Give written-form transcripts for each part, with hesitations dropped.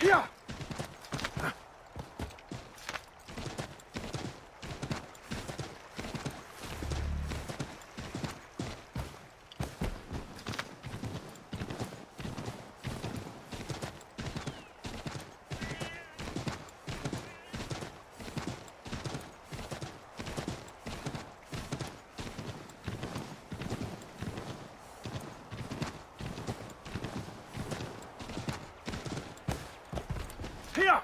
Yeah. Here!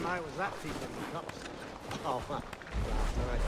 I was that deep in the cups. Oh, man. Right.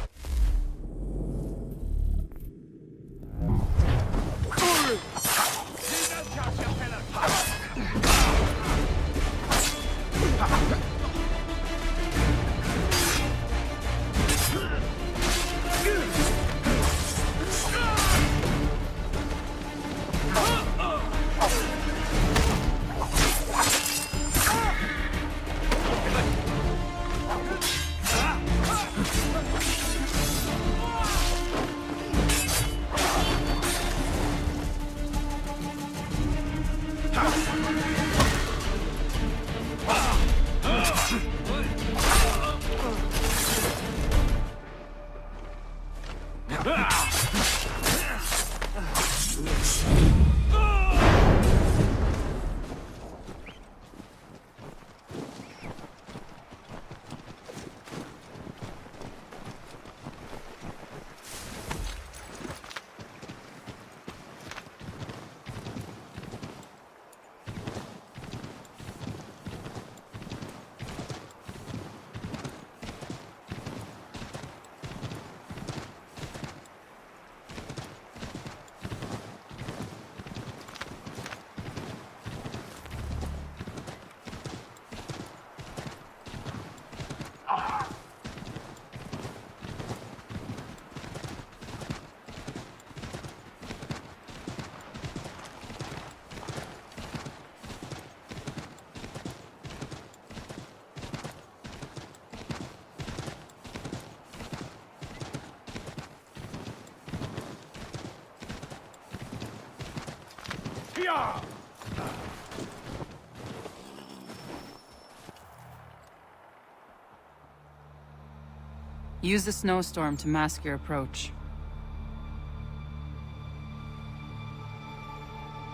Use the snowstorm to mask your approach.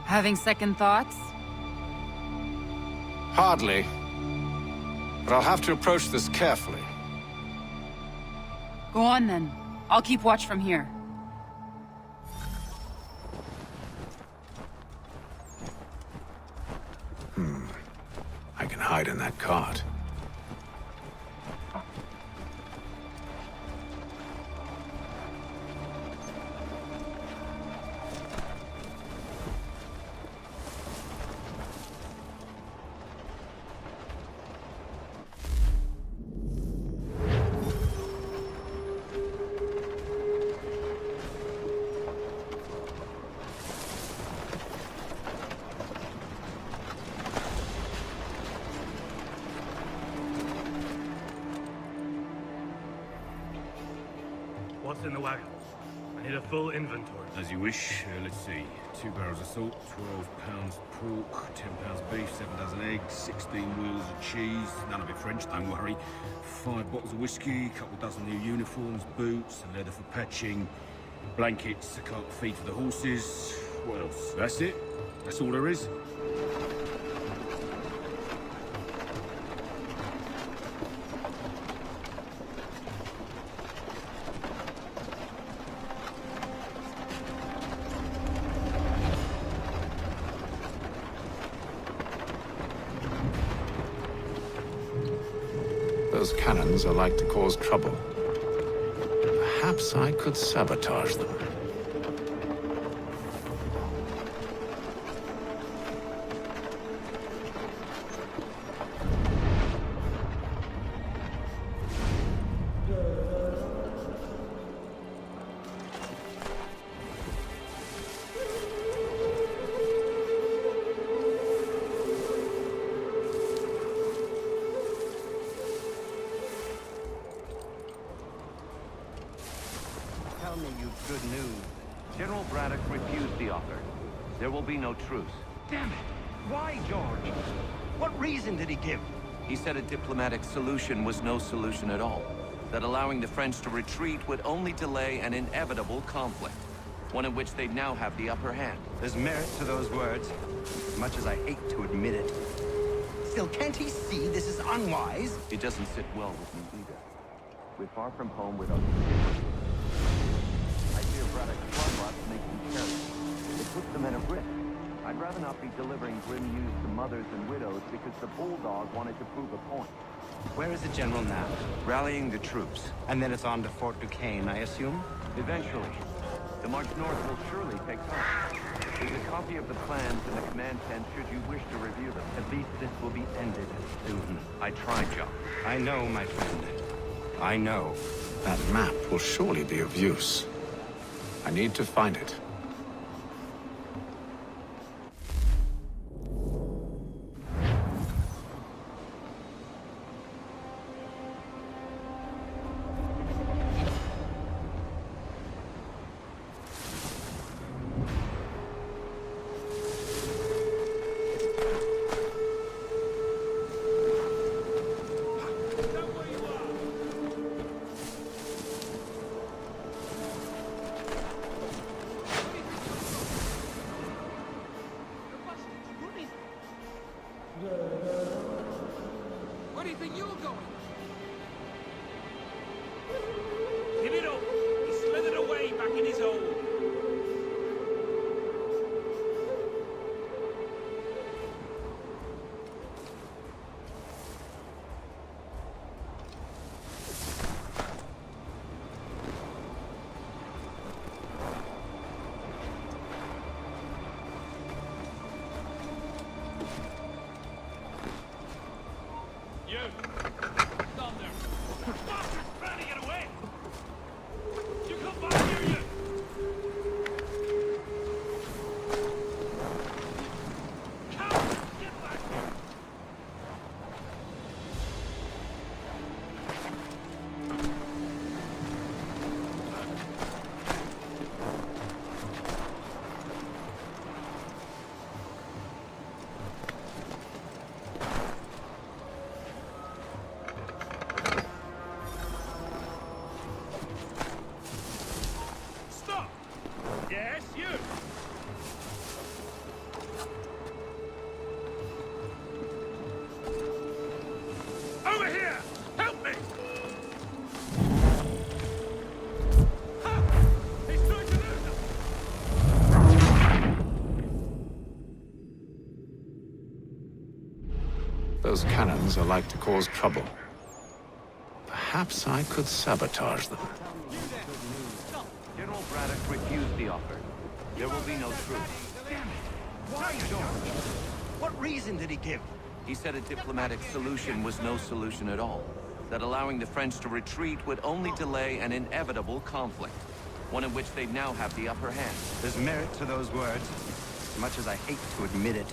Having second thoughts? Hardly. But I'll have to approach this carefully. Go on then. I'll keep watch from here. I can hide in that cart. What's in the wagons? I need a full inventory. As you wish. Let's see. 2 barrels of salt, 12 pounds pork, 10 pounds beef, 7 dozen eggs, 16 wheels of cheese. None of it French, don't worry. 5 bottles of whiskey, a couple dozen new uniforms, boots, and leather for patching, blankets, a cart of feed for the horses. What else? That's it. That's all there is. Those cannons are like to cause trouble. Perhaps I could sabotage them. refused the offer. There will be no truce. Damn it! Why, George? What reason did he give? He said a diplomatic solution was no solution at all. That allowing the French to retreat would only delay an inevitable conflict. One in which they'd now have the upper hand. There's merit to those words, as much as I hate to admit it. Still, can't he see this is unwise? It doesn't sit well with me either. We're far from home without... I fear Braddock's bloodlust makes them careless. It puts the men at risk. I'd rather not be delivering grim news to mothers and widows because the bulldog wanted to prove a point. Where is the general now? Rallying the troops. And then it's on to Fort Duquesne, I assume? Eventually. The march north will surely take time. There's a copy of the plans in the command tent should you wish to review them. At least this will be ended soon. I tried, Joe. I know, my friend. I know. That map will surely be of use. I need to find it. Where do you think you're going? Give it up! He slithered away back in his hole. You! Down there! Bastard's trying to get away! You come back here, you! Coward! Get back here! Stop! Yes, you! Over here! Help me! Ha! He's trying to lose us! Those cannons are like to cause trouble. Perhaps I could sabotage them. General Braddock refused the offer. There will be no truce. Why, George? What reason did he give? He said a diplomatic solution was no solution at all. That allowing the French to retreat would only delay an inevitable conflict. One in which they'd now have the upper hand. There's merit to those words, as much as I hate to admit it.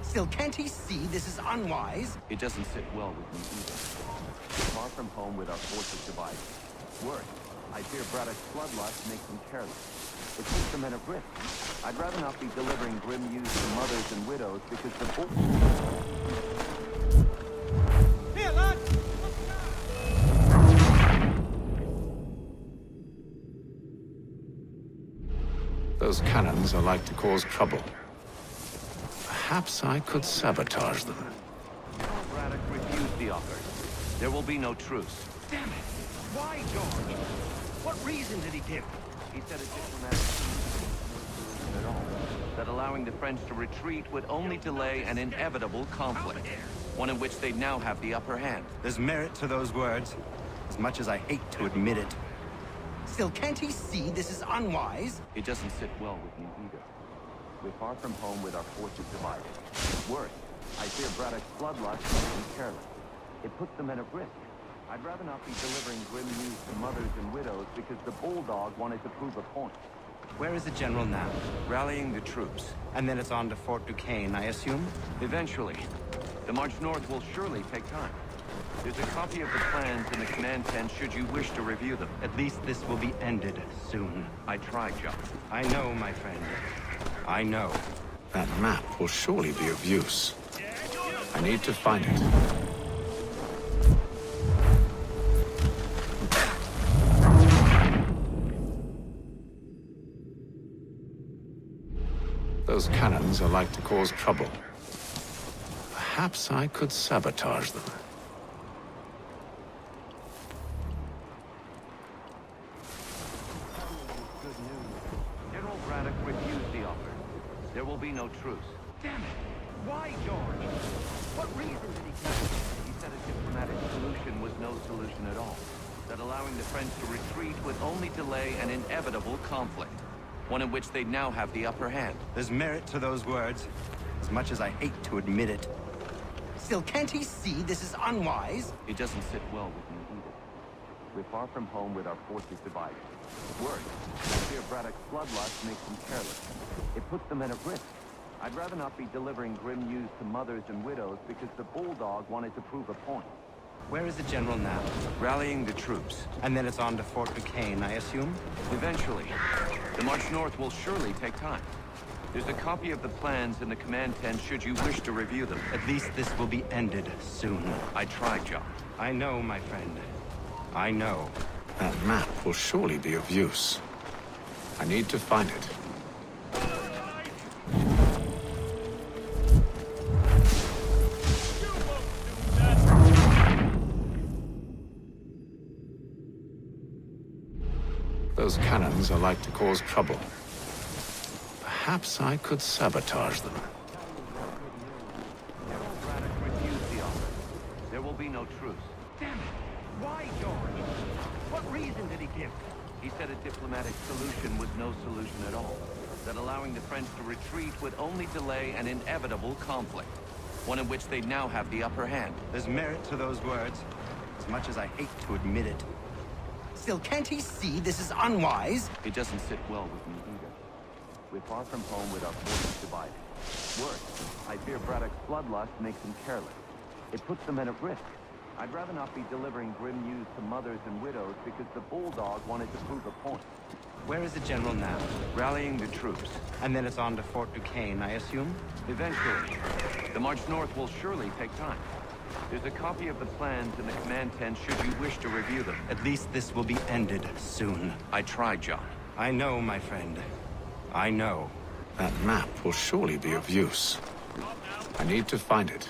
Still, can't he see this is unwise? It doesn't sit well with me either. We're far from home with our forces divided. Worse, I fear Braddock's bloodlust makes them careless. It puts the men at risk. I'd rather not be delivering grim news to mothers and widows because the bull... Here, lad! Those cannons are like to cause trouble. Perhaps I could sabotage them. General Braddock refused the offer. There will be no truce. Damn it! Why, George? What reason did he give? He said a diplomatic solution at all. That allowing the French to retreat would only delay an inevitable conflict. One in which they'd now have the upper hand. There's merit to those words, as much as I hate to admit it. Still, can't he see this is unwise? It doesn't sit well with me either. We're far from home with our forces divided. Worse, I fear Braddock's bloodlust makes them careless. It puts the men at risk. I'd rather not be delivering grim news to mothers and widows because the bulldog wanted to prove a point. Where is the general now? Rallying the troops. And then it's on to Fort Duquesne, I assume? Eventually. The march north will surely take time. There's a copy of the plans in the command tent should you wish to review them. At least this will be ended soon. I tried, John. I know, my friend. I know. That map will surely be of use. I need to find it. Those cannons are like to cause trouble. Perhaps I could sabotage them. Good news. General Braddock refused the offer. There will be no truce. Damn it! Why, George? What reason did he give? He said a diplomatic solution was no solution at all. That allowing the French to retreat would only delay an inevitable conflict. One in which they now have the upper hand. There's merit to those words, as much as I hate to admit it. Still, can't he see this is unwise? It doesn't sit well with me either. We're far from home with our forces divided. Worse, I fear Braddock's bloodlust makes them careless. It puts the men at risk. I'd rather not be delivering grim news to mothers and widows because the Bulldog wanted to prove a point. Where is the general now? Rallying the troops. And then it's on to Fort Duquesne, I assume? Eventually. The march north will surely take time. There's a copy of the plans in the command tent should you wish to review them. At least this will be ended soon. I tried, John. I know, my friend. I know. That map will surely be of use. I need to find it. Those cannons are like to cause trouble. Perhaps I could sabotage them. General Braddock refused the offer. There will be no truce. Damn it! Why, George? What reason did he give? He said a diplomatic solution was no solution at all. That allowing the French to retreat would only delay an inevitable conflict. One in which they now have the upper hand. There's merit to those words, as much as I hate to admit it. Still, can't he see this is unwise? It doesn't sit well with me either. We're far from home with our forces divided. Worse, I fear Braddock's bloodlust makes them careless. It puts the men at risk. I'd rather not be delivering grim news to mothers and widows because the Bulldog wanted to prove a point. Where is the general now? Rallying the troops. And then it's on to Fort Duquesne, I assume? Eventually. The march north will surely take time. There's a copy of the plans in the command tent should you wish to review them. At least this will be ended soon. I tried, John. I know, my friend. I know. That map will surely be of use. I need to find it.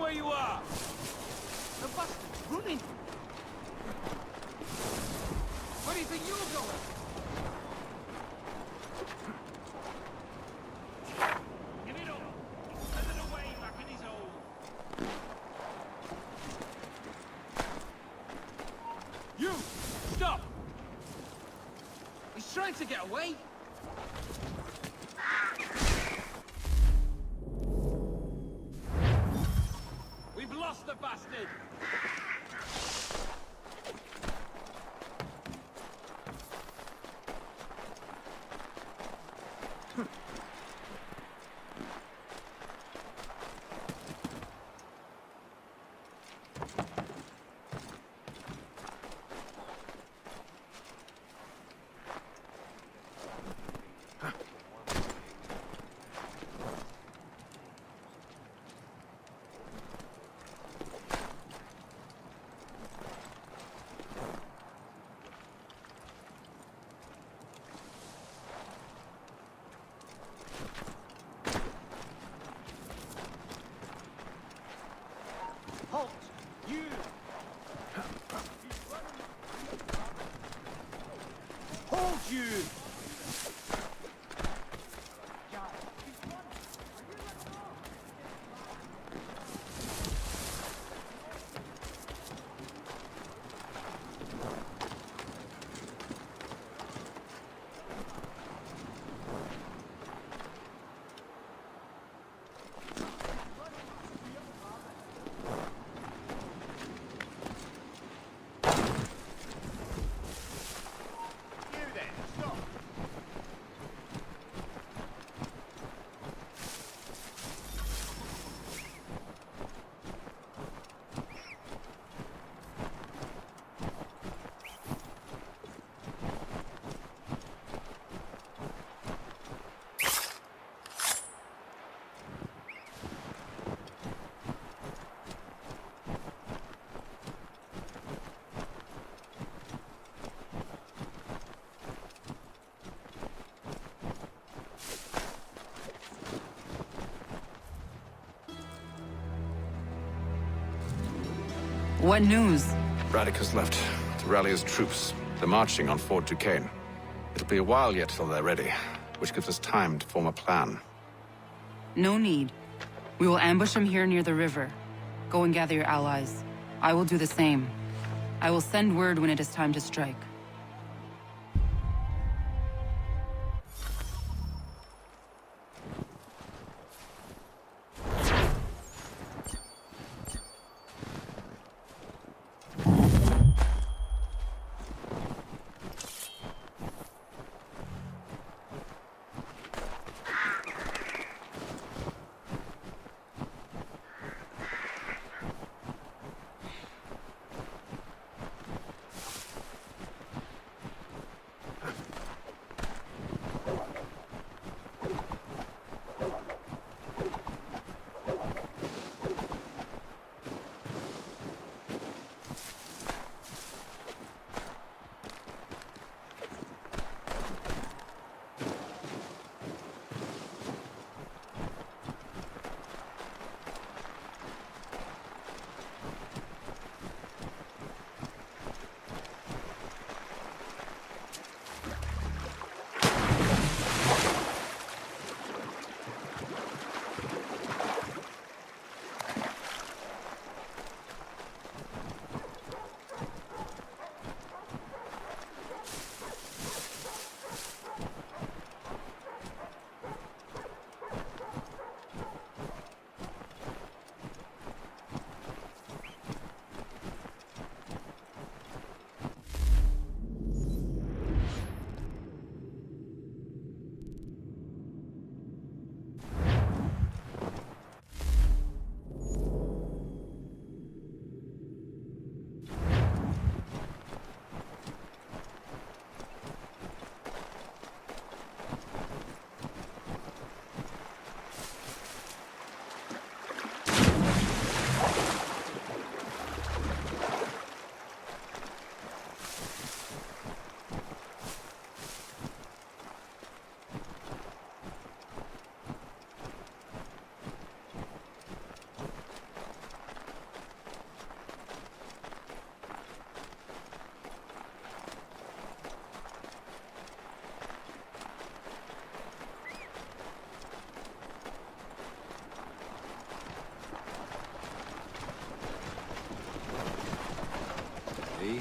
where you are! The bastard's running! Where do you think you're going? Give it up! Send it away back in his hole! You! Stop! He's trying to get away! We've lost the bastard! Halt! You! Hold you! What news? Braddock has left to rally his troops. They're marching on Fort Duquesne. It'll be a while yet till they're ready, which gives us time to form a plan. No need. We will ambush him here near the river. Go and gather your allies. I will do the same. I will send word when it is time to strike. See?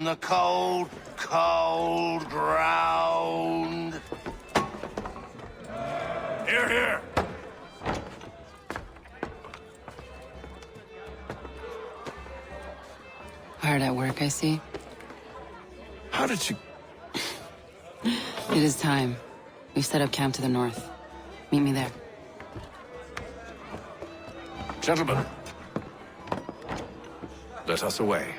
The cold, cold ground. Here, here! Hard at work, I see. How did you... It is time. We've set up camp to the north. Meet me there. Gentlemen, let us away.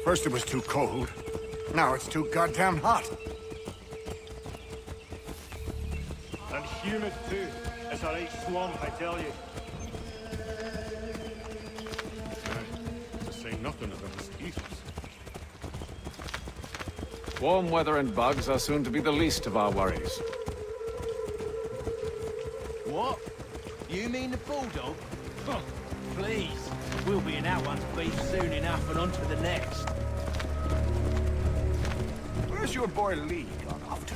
First it was too cold. Now it's too goddamn hot. And humid too. It's a right swamp, I tell you. To say nothing of the mosquitoes. Warm weather and bugs are soon to be the least of our worries. What? You mean the bulldog? Oh, please. We'll be in that one's beef soon enough and on to the next. Where's your boy Lee gone off to?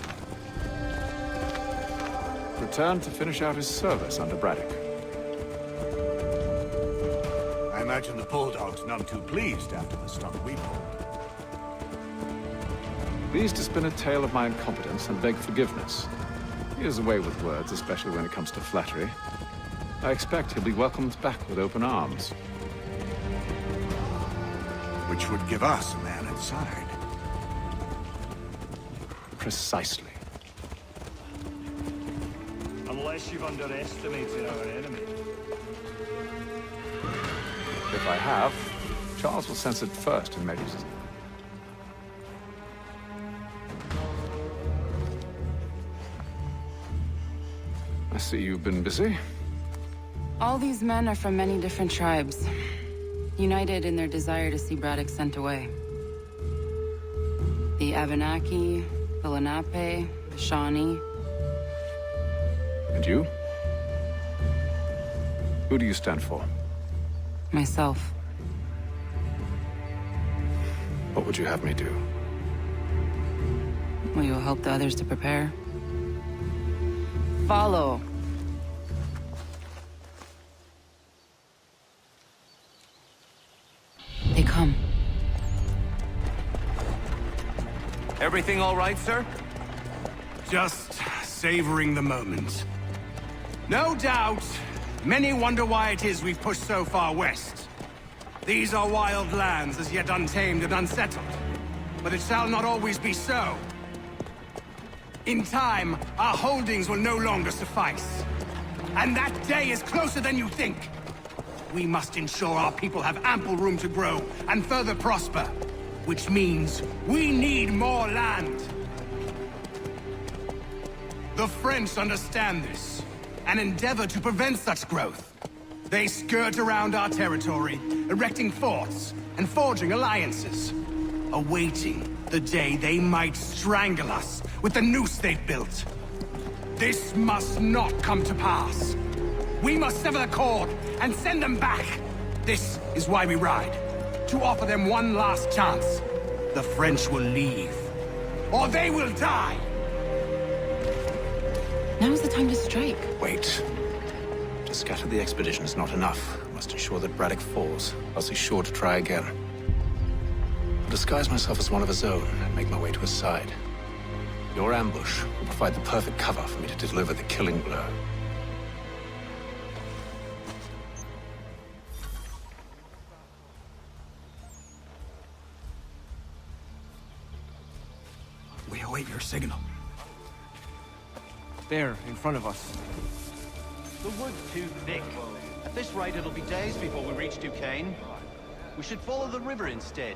Returned to finish out his service under Braddock. I imagine the bulldog's none too pleased after the stuff we pulled. Pleased to spin a tale of my incompetence and beg forgiveness. He is away with words, especially when it comes to flattery. I expect he'll be welcomed back with open arms. Which would give us a man inside. Precisely. Unless you've underestimated our enemy. If I have, Charles will sense it first and maybe... I see you've been busy. All these men are from many different tribes, united in their desire to see Braddock sent away. The Abenaki, the Lenape, the Shawnee. And you? Who do you stand for? Myself. What would you have me do? Will you help the others to prepare? Follow. They come. Everything all right, sir? Just savoring the moment. No doubt, many wonder why it is we've pushed so far west. These are wild lands, as yet untamed and unsettled. But it shall not always be so. In time, our holdings will no longer suffice. And that day is closer than you think. We must ensure our people have ample room to grow and further prosper. Which means we need more land. The French understand this, and endeavor to prevent such growth. They skirt around our territory, erecting forts and forging alliances, awaiting the day they might strangle us with the noose they've built. This must not come to pass. We must sever the cord and send them back. This is why we ride, to offer them one last chance. The French will leave, or they will die. Now's the time to strike. Wait. To scatter the expedition is not enough. We must ensure that Braddock falls, else he's sure to try again. I'll disguise myself as one of his own and make my way to his side. Your ambush will provide the perfect cover for me to deliver the killing blow. We await your signal. There, in front of us. The wood's too thick. At this rate, it'll be days before we reach Duquesne. We should follow the river instead.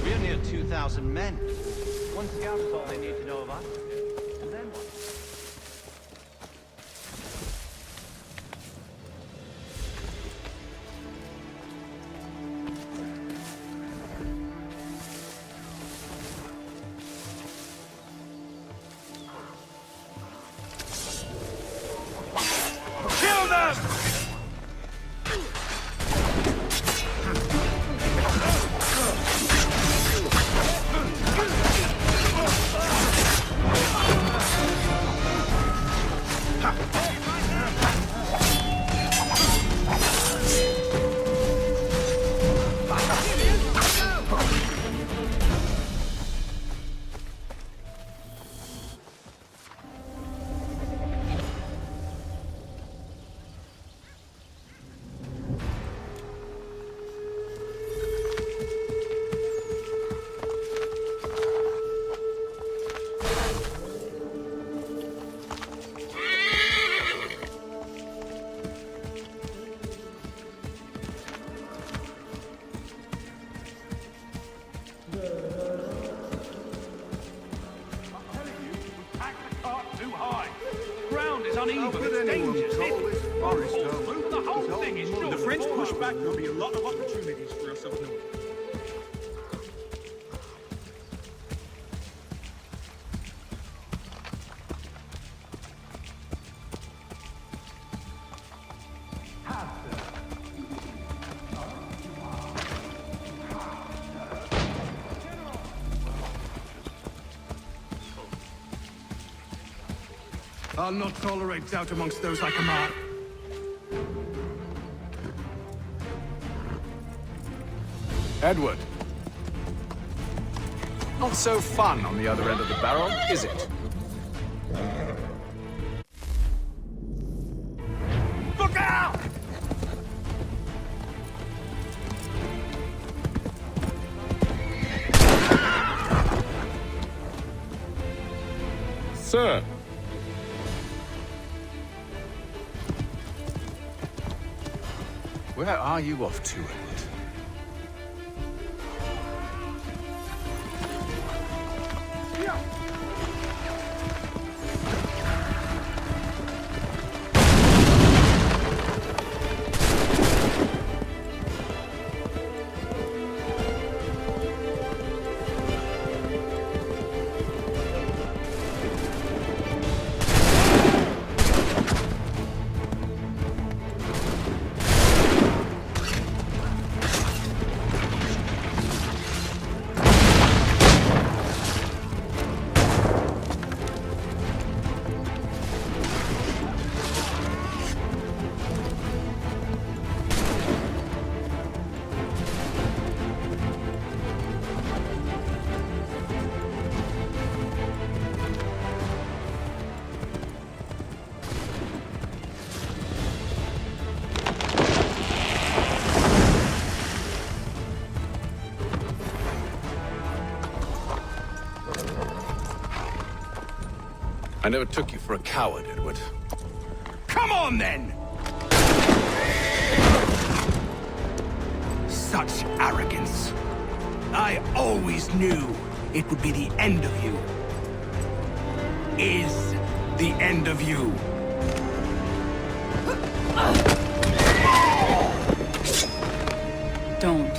We're near 2,000 men. One scout is all they need to know of us. And then what? Kill them! The French push back, there'll be a lot of opportunities for us up north. I'll not tolerate doubt amongst those I command. Edward. Not so fun on the other end of the barrel, is it? Look out! Sir. Where are you off to, Edward? I never took you for a coward, Edward. Come on, then! Such arrogance. I always knew it would be the end of you. Is the end of you. Don't.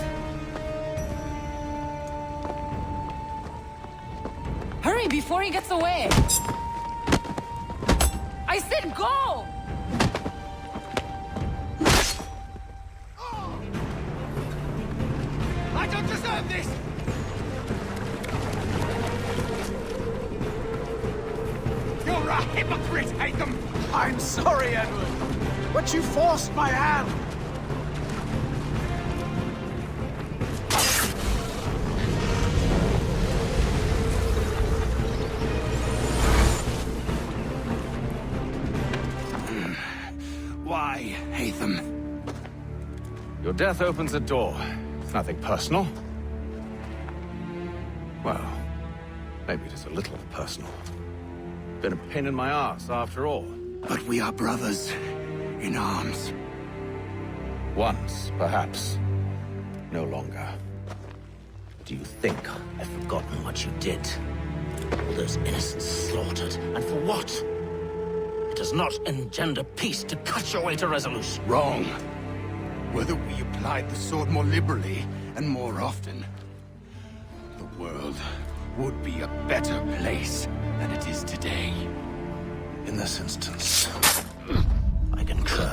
Hurry before he gets away! I said go! I don't deserve this! You're a hypocrite, Hatham! I'm sorry, Edward, but you forced my hand. death opens a door. It's nothing personal. Well, maybe it is a little personal. Been a pain in my ass, after all. But we are brothers in arms. Once, perhaps. No longer. Do you think I've forgotten what you did? All those innocents slaughtered, and for what? It does not engender peace to cut your way to resolution. Wrong. Whether we applied the sword more liberally and more often, the world would be a better place than it is today. In this instance, I concur.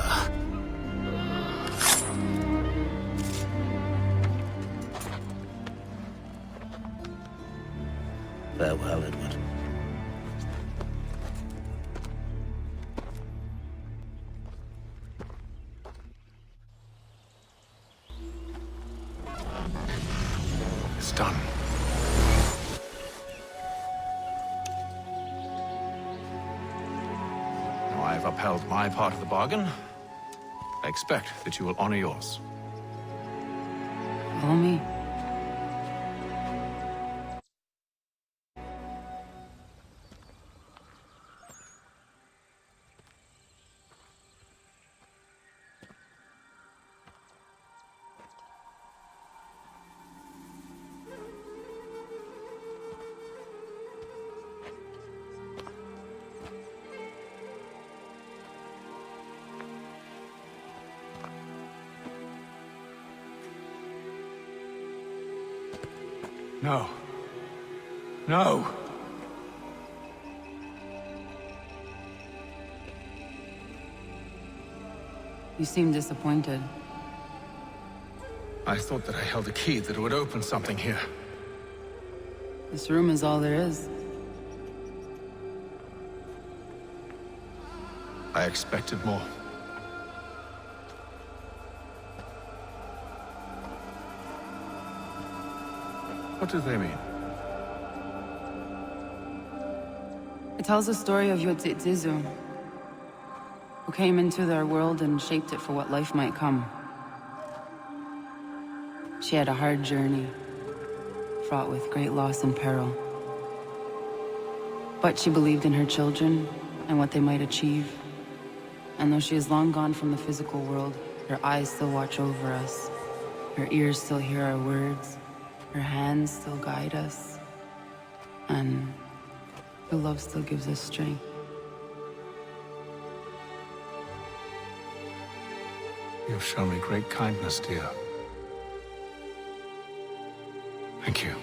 Farewell, Edward. It's done. Now I've upheld my part of the bargain. I expect that you will honor yours. Follow me. No. No! You seem disappointed. I thought that I held a key that would open something here. This room is all there is. I expected more. What do they mean? It tells the story of Yotzitzizu, who came into their world and shaped it for what life might come. She had a hard journey, fraught with great loss and peril. But she believed in her children and what they might achieve. And though she is long gone from the physical world, her eyes still watch over us. Her ears still hear our words. Her hands still guide us. And her love still gives us strength. You've shown me great kindness, dear. Thank you.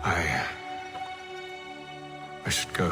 I should go.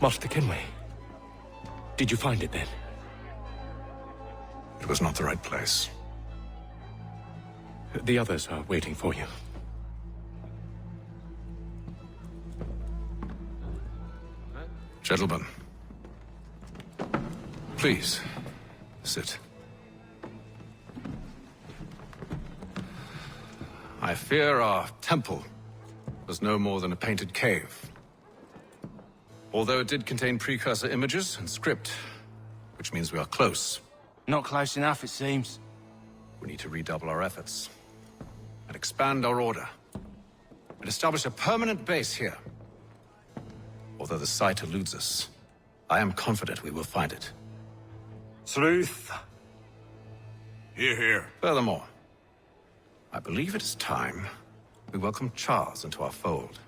Master Kenway, did you find it then? It was not the right place. The others are waiting for you. Gentlemen, please, sit. I fear our temple was no more than a painted cave. Although it did contain precursor images and script, which means we are close. Not close enough, it seems. We need to redouble our efforts and expand our order and establish a permanent base here. Although the site eludes us, I am confident we will find it. Truth. Hear, hear. Furthermore, I believe it is time we welcome Charles into our fold.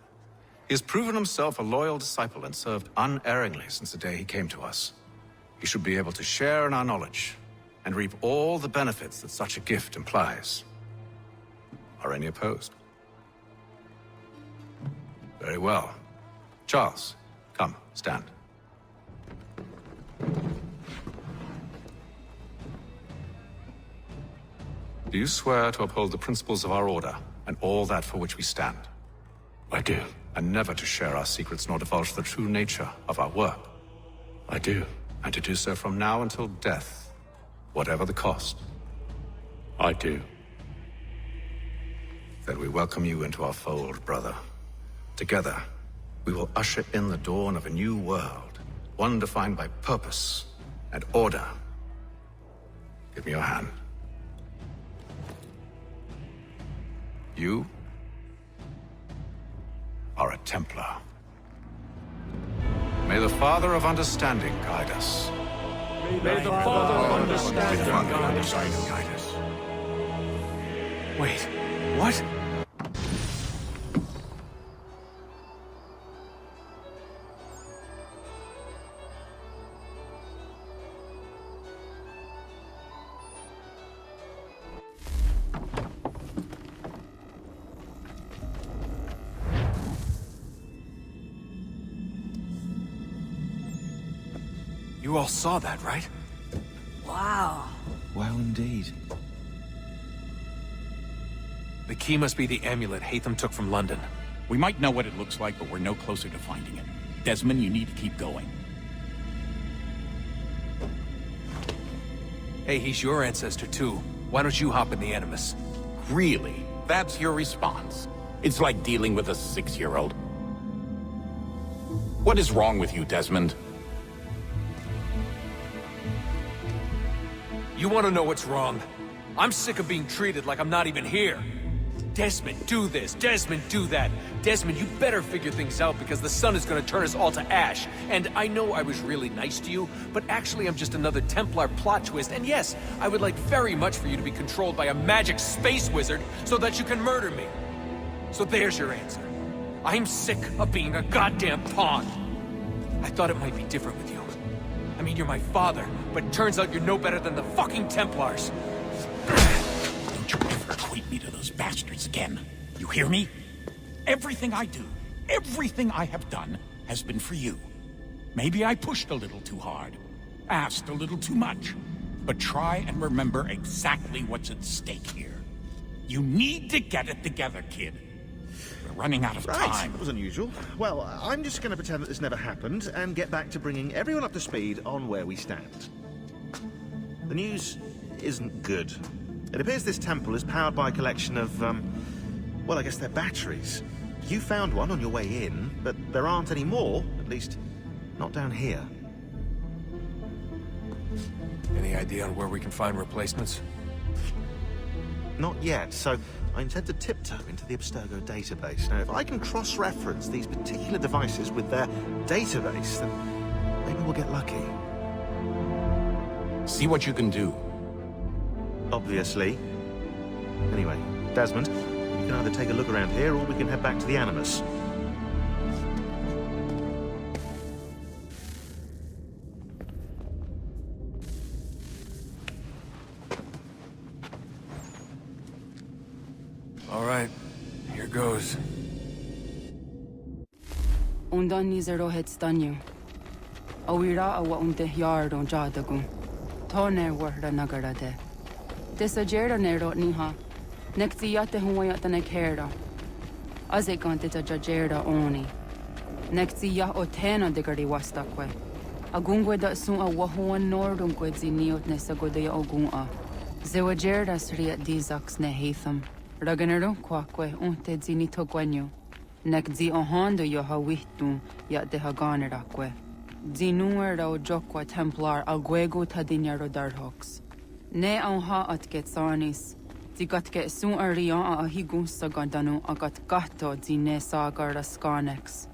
He has proven himself a loyal disciple and served unerringly since the day he came to us. He should be able to share in our knowledge and reap all the benefits that such a gift implies. Are any opposed? Very well. Charles, come, stand. Do you swear to uphold the principles of our order and all that for which we stand? I do. And never to share our secrets nor divulge the true nature of our work? I do. And to do so from now until death, whatever the cost? I do. Then we welcome you into our fold, brother. Together, we will usher in the dawn of a new world, one defined by purpose and order. Give me your hand. You are a Templar. May the Father of Understanding guide us. May the Father of Understanding guide us. Wait, what? You all saw that, right? Wow. Well, indeed. The key must be the amulet Hatham took from London. We might know what it looks like, but we're no closer to finding it. Desmond, you need to keep going. Hey, he's your ancestor too. Why don't you hop in the Animus? Really? That's your response? It's like dealing with a 6-year-old. What is wrong with you, Desmond? You want to know what's wrong? I'm sick of being treated like I'm not even here. Desmond, do this. Desmond, do that. Desmond, you better figure things out because the sun is going to turn us all to ash. And I know I was really nice to you, but actually I'm just another Templar plot twist. And yes, I would like very much for you to be controlled by a magic space wizard so that you can murder me. So there's your answer. I'm sick of being a goddamn pawn. I thought it might be different with you. I mean, you're my father, but it turns out you're no better than the fucking Templars. Don't you ever equate me to those bastards again. You hear me? Everything I do, everything I have done, has been for you. Maybe I pushed a little too hard, asked a little too much, but try and remember exactly what's at stake here. You need to get it together, kid. We're running out of time. That was unusual. Well, I'm just going to pretend that this never happened and get back to bringing everyone up to speed on where we stand. The news isn't good. It appears this temple is powered by a collection of, well, I guess they're batteries. You found one on your way in, but there aren't any more, at least not down here. Any idea on where we can find replacements? Not yet, so I intend to tiptoe into the Abstergo database. Now, if I can cross-reference these particular devices with their database, then maybe we'll get lucky. See what you can do. Obviously. Anyway, Desmond, you can either take a look around here or we can head back to the Animus. All right, here goes. Undan nizero het stanyu. Awira awa unde yard on jadagun. Tone warda nagarade. Desajerda nero niha. Nektiyate huwayat na kerda. Azekante ta jajerda oni. Nektiya otena degari wastakwe. Agungwe da sun a wahuan nordum kwedzi niot nesagodea ogun'a. Zewajerda sriat dizax ne Hatham. Raganero kwakwe unte zini togwanyo. Nek zi ohando yo hawihtun ya de haganerakwe. Zinuer o jokwa Templar agwego tadinyaro darhox. Ne ha at getsanis. Zigatke sun arian a higun sagandanu agat gato zine sagar skanex.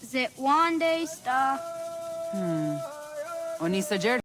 Is it one day, Star? Onisa Jared